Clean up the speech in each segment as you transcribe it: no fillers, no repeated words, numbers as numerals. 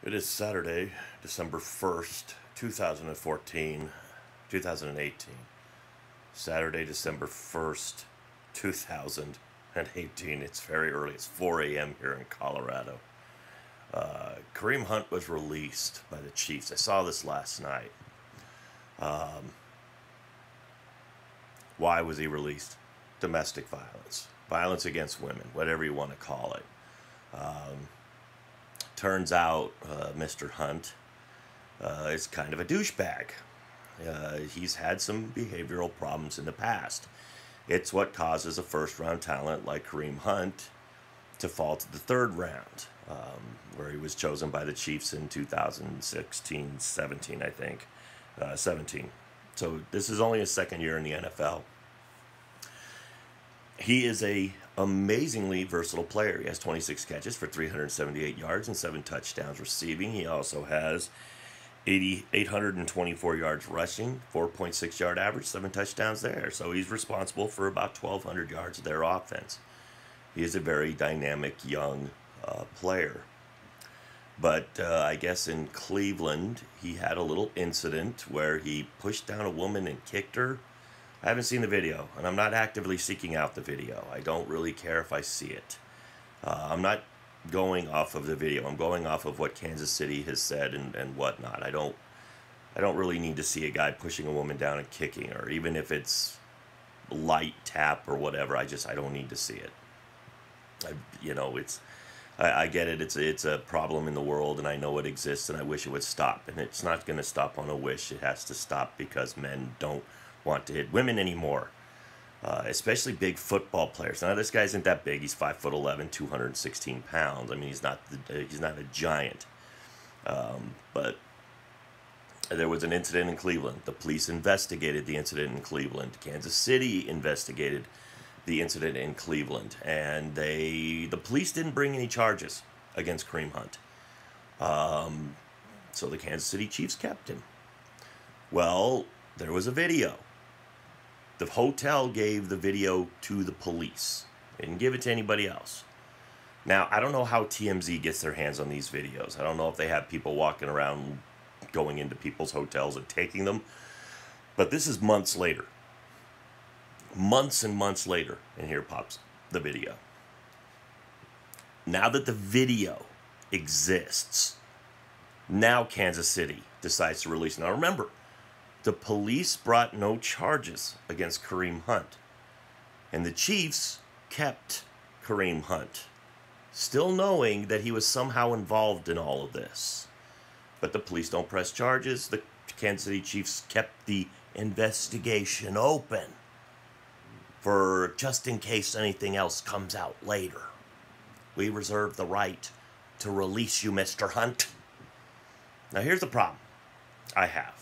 It is Saturday, December 1st, 2018. Saturday, December 1st, 2018. It's very early. It's 4 a.m. here in Colorado. Kareem Hunt was released by the Chiefs. I saw this last night. Why was he released? Domestic violence. Violence against women, whatever you want to call it. Turns out Mr. Hunt is kind of a douchebag. He's had some behavioral problems in the past. It's what causes a first-round talent like Kareem Hunt to fall to the third round, where he was chosen by the Chiefs in 2016, 17, I think. 17. So this is only his second year in the NFL. He is a amazingly versatile player. He has 26 catches for 378 yards and 7 touchdowns receiving. He also has 824 yards rushing, 4.6 yard average, 7 touchdowns there. So he's responsible for about 1,200 yards of their offense. He is a very dynamic young player. But I guess in Cleveland, he had a little incident where he pushed down a woman and kicked her. I haven't seen the video, and I'm not actively seeking out the video. I don't really care if I see it. I'm not going off of the video. I'm going off of what Kansas City has said and whatnot. I don't really need to see a guy pushing a woman down and kicking her, even if it's light tap or whatever. I don't need to see it. I get it. It's a problem in the world, and I know it exists, and I wish it would stop. And it's not going to stop on a wish. It has to stop because men don't want to hit women anymore, especially big football players. Now this guy isn't that big. He's 5'11", 216 pounds. I mean, he's not a giant. But there was an incident in Cleveland. The police investigated the incident in Cleveland. Kansas City investigated the incident in Cleveland, and the police didn't bring any charges against Kareem Hunt. So the Kansas City Chiefs kept him. Well, there was a video. The hotel gave the video to the police. They didn't give it to anybody else. Now, I don't know how TMZ gets their hands on these videos. I don't know if they have people walking around going into people's hotels and taking them. But this is months later. Months and months later. And here pops the video. Now that the video exists, now Kansas City decides to release it. Now remember, the police brought no charges against Kareem Hunt. And the Chiefs kept Kareem Hunt, still knowing that he was somehow involved in all of this. But the police don't press charges. The Kansas City Chiefs kept the investigation open for just in case anything else comes out later. We reserve the right to release you, Mr. Hunt. Now here's the problem I have.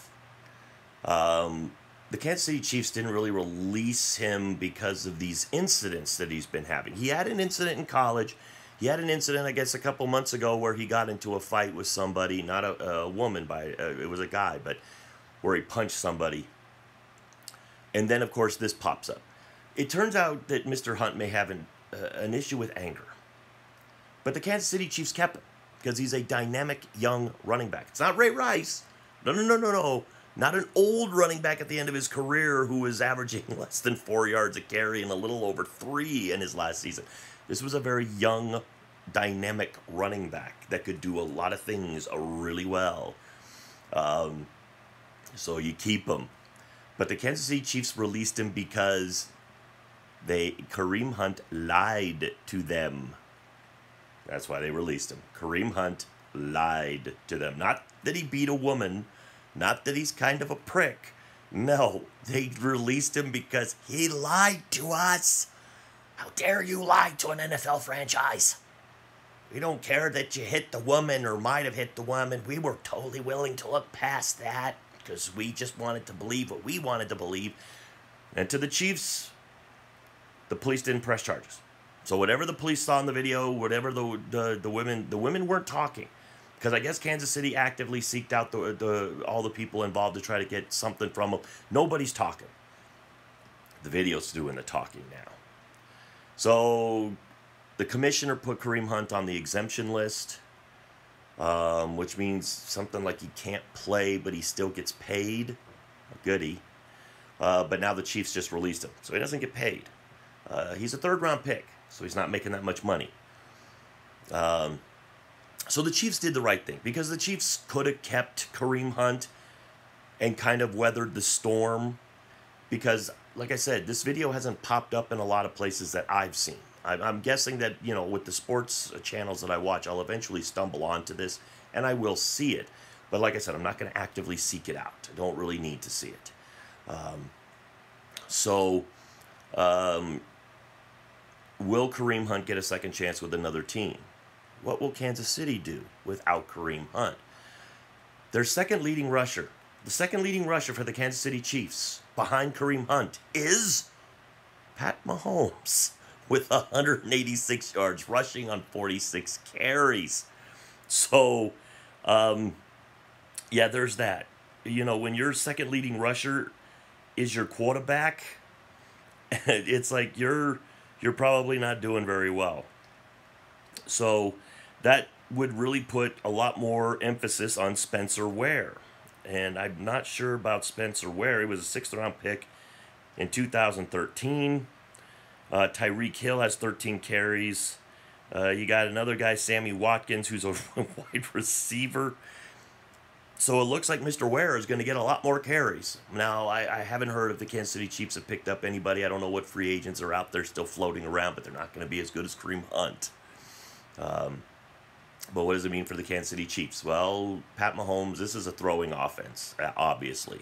The Kansas City Chiefs didn't really release him because of these incidents that he's been having. He had an incident in college. He had an incident, I guess, a couple months ago where he got into a fight with somebody, not a woman, it was a guy, but where he punched somebody. And then, of course, this pops up. It turns out that Mr. Hunt may have an issue with anger. But the Kansas City Chiefs kept him because he's a dynamic young running back. It's not Ray Rice. No. Not an old running back at the end of his career who was averaging less than 4 yards a carry and a little over 3 in his last season. This was a very young, dynamic running back that could do a lot of things really well. So you keep him. But the Kansas City Chiefs released him because Kareem Hunt lied to them. That's why they released him. Kareem Hunt lied to them. Not that he beat a woman. Not that he's kind of a prick. No, they released him because he lied to us. How dare you lie to an NFL franchise? We don't care that you hit the woman or might have hit the woman. We were totally willing to look past that because we just wanted to believe what we wanted to believe. And to the Chiefs, the police didn't press charges. So whatever the police saw in the video, whatever the women weren't talking. Because I guess Kansas City actively seeked out all the people involved to try to get something from them. Nobody's talking. The video's doing the talking now. So the commissioner put Kareem Hunt on the exemption list. which means something like he can't play, but he still gets paid. Goody. But now the Chiefs just released him, so he doesn't get paid. He's a third-round pick, so he's not making that much money. So the Chiefs did the right thing, because the Chiefs could have kept Kareem Hunt and kind of weathered the storm, because, like I said, this video hasn't popped up in a lot of places that I've seen. I'm guessing that, you know, with the sports channels that I watch, I'll eventually stumble onto this, and I will see it. But like I said, I'm not going to actively seek it out. I don't really need to see it. Will Kareem Hunt get a second chance with another team? What will Kansas City do without Kareem Hunt? Their second leading rusher, the second leading rusher for the Kansas City Chiefs, behind Kareem Hunt, is Pat Mahomes, with 186 yards, rushing on 46 carries. So, yeah, there's that. You know, when your second leading rusher is your quarterback, it's like you're probably not doing very well. So that would really put a lot more emphasis on Spencer Ware. And I'm not sure about Spencer Ware. He was a sixth-round pick in 2013. Tyreek Hill has 13 carries. You got another guy, Sammy Watkins, who's a wide receiver. So it looks like Mr. Ware is going to get a lot more carries. Now, I haven't heard if the Kansas City Chiefs have picked up anybody. I don't know what free agents are out there still floating around, but they're not going to be as good as Kareem Hunt. But what does it mean for the Kansas City Chiefs? Well, Pat Mahomes, this is a throwing offense, obviously.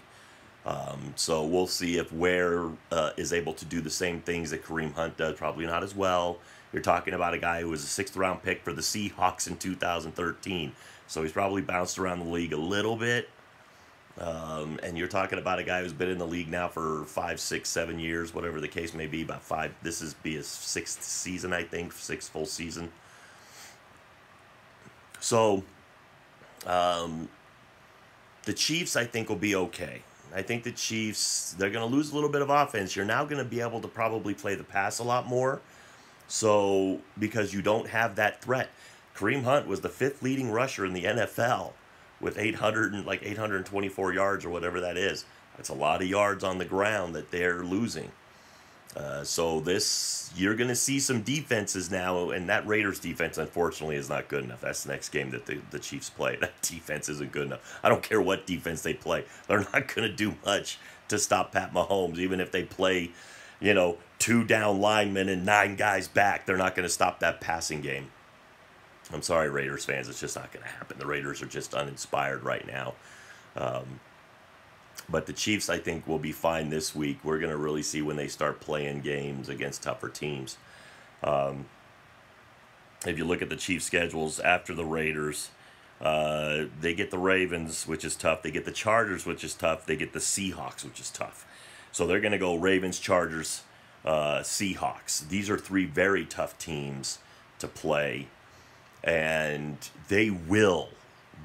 So we'll see if Ware is able to do the same things that Kareem Hunt does. Probably not as well. You're talking about a guy who was a sixth-round pick for the Seahawks in 2013. So he's probably bounced around the league a little bit. And you're talking about a guy who's been in the league now for 5, 6, 7 years, whatever the case may be. About 5. This is be his 6th season, I think, 6th full season. So the Chiefs, I think, will be okay. I think the Chiefs, they're going to lose a little bit of offense. You're now going to be able to probably play the pass a lot more. So, because you don't have that threat. Kareem Hunt was the 5th leading rusher in the NFL with 824 yards or whatever that is. That's a lot of yards on the ground that they're losing. So you're going to see some defenses now, and that Raiders defense, unfortunately, is not good enough. That's the next game that the Chiefs play. That defense isn't good enough. I don't care what defense they play. They're not going to do much to stop Pat Mahomes, even if they play, 2 down linemen and 9 guys back. They're not going to stop that passing game. I'm sorry, Raiders fans. It's just not going to happen. The Raiders are just uninspired right now. But the Chiefs, I think, will be fine this week. We're going to really see when they start playing games against tougher teams. If you look at the Chiefs' schedules after the Raiders, they get the Ravens, which is tough. They get the Chargers, which is tough. They get the Seahawks, which is tough. So they're going to go Ravens, Chargers, Seahawks. These are 3 very tough teams to play. And they will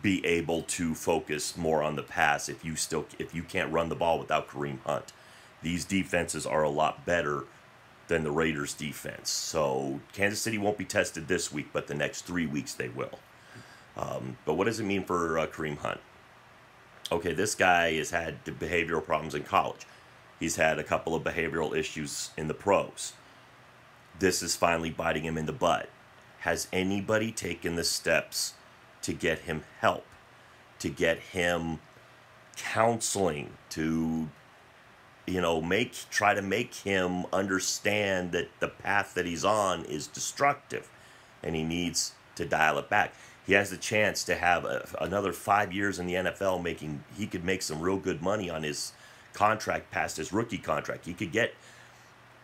be able to focus more on the pass if you can't run the ball without Kareem Hunt. These defenses are a lot better than the Raiders defense. So Kansas City won't be tested this week, but the next 3 weeks they will. But what does it mean for Kareem Hunt? Okay, this guy has had behavioral problems in college. He's had a couple of behavioral issues in the pros. This is finally biting him in the butt. Has anybody taken the steps to get him help, to get him counseling, to, try to make him understand that the path that he's on is destructive and he needs to dial it back? He has the chance to have another 5 years in the NFL. He could make some real good money on his contract past his rookie contract. He could get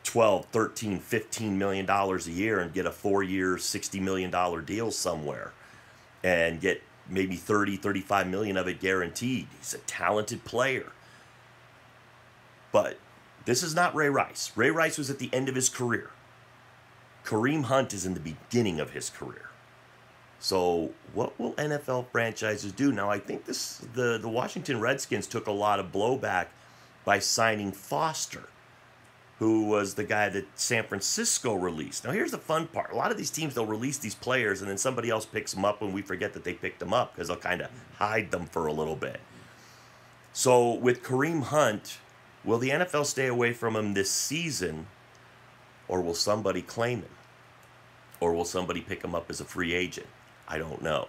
$12, $13, $15 million a year and get a 4-year, $60 million deal somewhere and get maybe 30, 35 million of it guaranteed. He's a talented player. But this is not Ray Rice. Ray Rice was at the end of his career. Kareem Hunt is in the beginning of his career. So what will NFL franchises do? Now, I think the Washington Redskins took a lot of blowback by signing Foster. who was the guy that San Francisco released. Now, here's the fun part. A lot of these teams, they'll release these players, and then somebody else picks them up, and we forget that they picked them up because they'll kind of hide them for a little bit. So with Kareem Hunt, will the NFL stay away from him this season, or will somebody claim him? Or will somebody pick him up as a free agent? I don't know.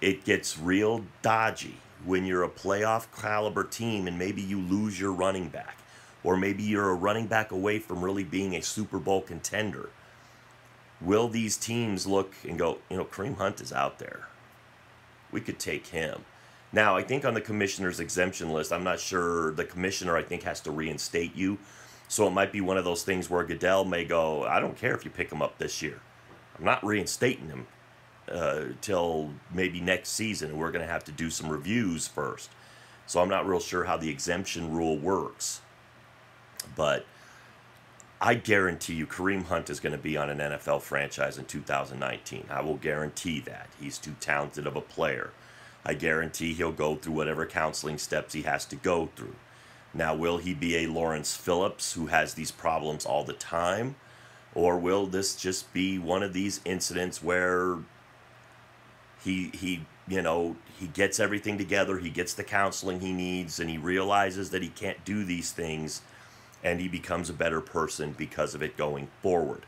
It gets real dodgy when you're a playoff caliber team and maybe you lose your running back. Or maybe you're a running back away from really being a Super Bowl contender. Will these teams look and go, Kareem Hunt is out there. We could take him. Now, I think on the commissioner's exemption list, I'm not sure, the commissioner, I think, has to reinstate you. So it might be one of those things where Goodell may go, I don't care if you pick him up this year. I'm not reinstating him till maybe next season, and we're going to have to do some reviews first. So I'm not real sure how the exemption rule works. But I guarantee you Kareem Hunt is going to be on an NFL franchise in 2019. I will guarantee that. He's too talented of a player. I guarantee he'll go through whatever counseling steps he has to go through. Now, will he be a Lawrence Phillips who has these problems all the time? Or will this just be one of these incidents where he gets everything together, he gets the counseling he needs, and he realizes that he can't do these things, and he becomes a better person because of it going forward.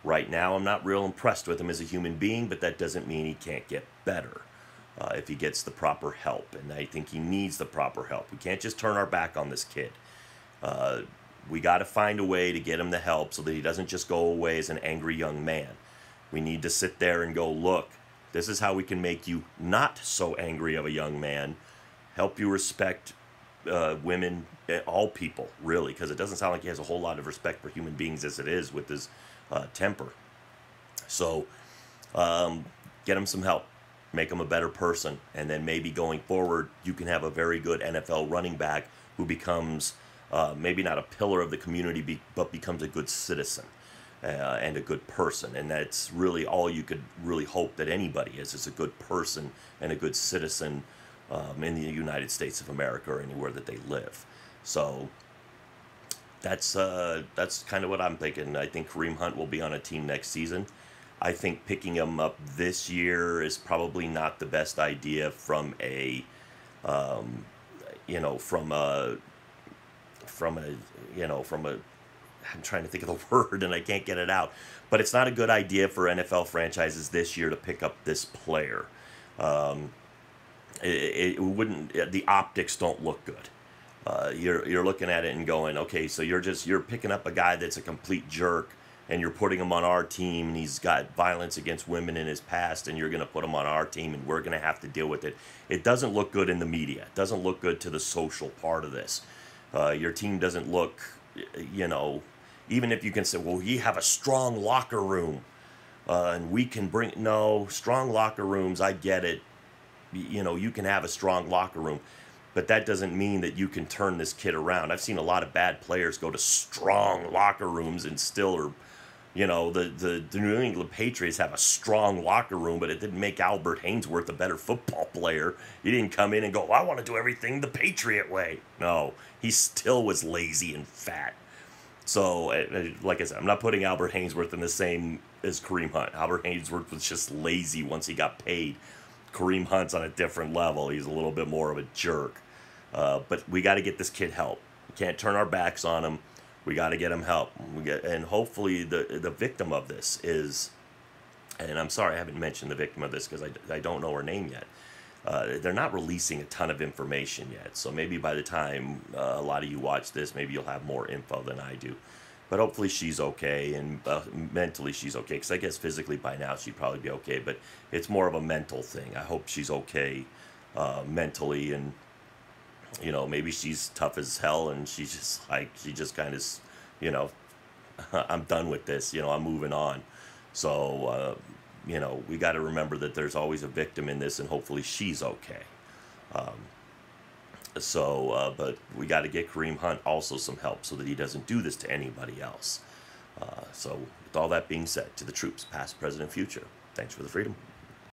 Right now, I'm not real impressed with him as a human being, but that doesn't mean he can't get better if he gets the proper help, and I think he needs the proper help. We can't just turn our back on this kid. We got to find a way to get him the help so that he doesn't just go away as an angry young man. We need to sit there and go, look, this is how we can make you not so angry of a young man, help you respect women, all people, really, because it doesn't sound like he has a whole lot of respect for human beings as it is with his temper. So get him some help, make him a better person, and then maybe going forward you can have a very good NFL running back who becomes maybe not a pillar of the community, but becomes a good citizen and a good person. And that's really all you could really hope that anybody is a good person and a good citizen in the United States of America or anywhere that they live. So that's kind of what I'm thinking. I think Kareem Hunt will be on a team next season. I think picking him up this year is probably not the best idea from a I'm trying to think of the word and I can't get it out. But it's not a good idea for NFL franchises this year to pick up this player. It wouldn't. The optics don't look good. You're looking at it and going, okay, so you're picking up a guy that's a complete jerk, and you're putting him on our team, and he's got violence against women in his past, and you're going to put him on our team, and we're going to have to deal with it. It doesn't look good in the media. It doesn't look good to the social part of this. Your team doesn't look, even if you can say, well, we have a strong locker room, and we can bring, no, strong locker rooms, I get it. You can have a strong locker room, but that doesn't mean that you can turn this kid around. I've seen a lot of bad players go to strong locker rooms and still are, the New England Patriots have a strong locker room, but it didn't make Albert Haynesworth a better football player. He didn't come in and go, I want to do everything the Patriot way. No, he still was lazy and fat. So, like I said, I'm not putting Albert Haynesworth in the same as Kareem Hunt. Albert Haynesworth was just lazy once he got paid. Kareem Hunt's on a different level. He's a little bit more of a jerk. But we got to get this kid help. We can't turn our backs on him. We got to get him help. And hopefully the victim of this is, and I'm sorry I haven't mentioned the victim of this because I don't know her name yet. They're not releasing a ton of information yet. So maybe by the time a lot of you watch this, maybe you'll have more info than I do. But hopefully she's okay, and mentally she's okay, because I guess physically by now she'd probably be okay, but it's more of a mental thing. I hope she's okay mentally, and, maybe she's tough as hell, and she just kind of, I'm done with this, I'm moving on. So, we got to remember that there's always a victim in this, and hopefully she's okay. But we got to get Kareem Hunt also some help so that he doesn't do this to anybody else. So with all that being said, to the troops, past, present, future, thanks for the freedom.